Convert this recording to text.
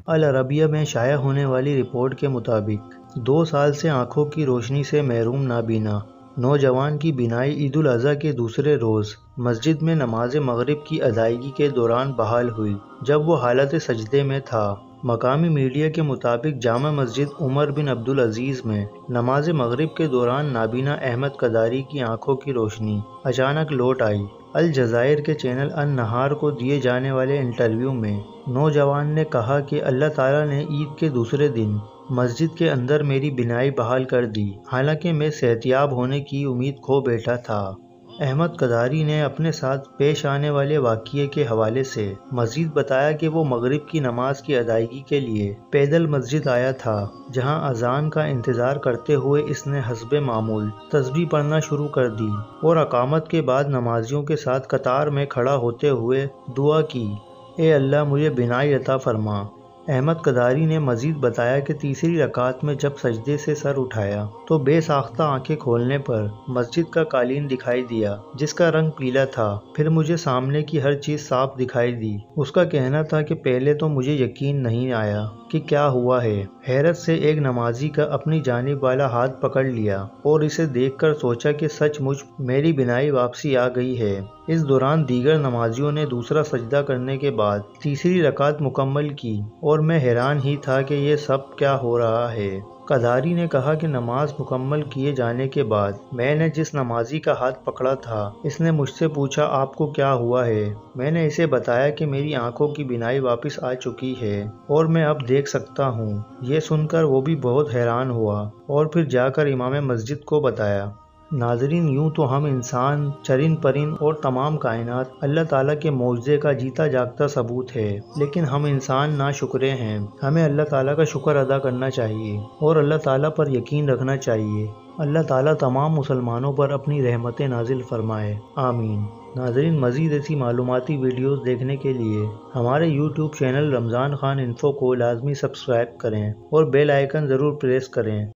العربیہ میں شائع ہونے والی رپورٹ کے مطابق 2 سال سے آنکھوں کی روشنی سے محروم نابینا نوجوان کی بینائی عید الاضحیٰ کے دوسرے روز مسجد میں نماز مغرب کی ادائیگی کے دوران بحال ہوئی جب وہ حالت سجدے میں تھا۔ مقامی میڈیا کے مطابق جامع مسجد عمر بن عبدالعزیز میں نماز مغرب کے دوران نابینا احمد قداری کی آنکھوں کی روشنی اچانک لوٹ آئی۔ الجزائر کے چینل النہار کو دیے جانے والے انٹرویو میں نوجوان نے کہا کہ اللہ تعالیٰ نے عید کے دوسرے دن مسجد کے اندر میری بینائی بحال کر دی، حالانکہ میں صحتیاب ہونے کی امید کھو بیٹھا تھا۔ احمد قداری نے اپنے ساتھ پیش آنے والے واقعے کے حوالے سے مزید بتایا کہ وہ مغرب کی نماز کی ادائیگی کے لیے پیدل مسجد آیا تھا، جہاں اذان کا انتظار کرتے ہوئے اس نے حسب معمول تسبیح پڑھنا شروع کر دی اور اقامت کے بعد نمازیوں کے ساتھ قطار میں کھڑا ہوتے ہوئے دعا کی، اے اللہ مجھے بینائی عطا فرما۔ احمد قداری نے مزید بتایا کہ تیسری رکعت میں جب سجدے سے سر اٹھایا تو بے ساختہ آنکھیں کھولنے پر مسجد کا قالین دکھائی دیا جس کا رنگ پیلا تھا، پھر مجھے سامنے کی ہر چیز صاف دکھائی دی۔ اس کا کہنا تھا کہ پہلے تو مجھے یقین نہیں آیا کہ کیا ہوا ہے۔ حیرت سے ایک نمازی کا اپنی جانب والا ہاتھ پکڑ لیا اور اسے دیکھ کر سوچا کہ سچ مچ میری بینائی واپسی آ گئی ہے۔ اس دوران دیگر نمازیوں نے دوسرا سجدہ کرنے کے بعد تیسری رکعت مکمل کی اور میں حیران ہی تھا کہ یہ سب کیا ہو رہا ہے۔ قداری نے کہا کہ نماز مکمل کیے جانے کے بعد میں نے جس نمازی کا ہاتھ پکڑا تھا اس نے مجھ سے پوچھا آپ کو کیا ہوا ہے؟ میں نے اسے بتایا کہ میری آنکھوں کی بینائی واپس آ چکی ہے اور میں اب دیکھ سکتا ہوں۔ یہ سن کر وہ بھی بہت حیران ہوا اور پھر جا کر امام مسجد کو بتایا۔ ناظرین، یوں تو ہم انسان، چرند پرند اور تمام کائنات اللہ تعالیٰ کے معجزے کا جیتا جاگتا ثبوت ہے، لیکن ہم انسان ناشکرے ہیں۔ ہمیں اللہ تعالیٰ کا شکر ادا کرنا چاہیے اور اللہ تعالیٰ پر یقین رکھنا چاہیے۔ اللہ تعالیٰ تمام مسلمانوں پر اپنی رحمتیں نازل فرمائے، آمین۔ ناظرین، مزید ایسی معلوماتی ویڈیوز دیکھنے کے لیے ہمارے یوٹیوب چینل رمضان خان انفو کو لازمی سبسکرائب کریں اور بیل آئیکن ضرور پریس کریں۔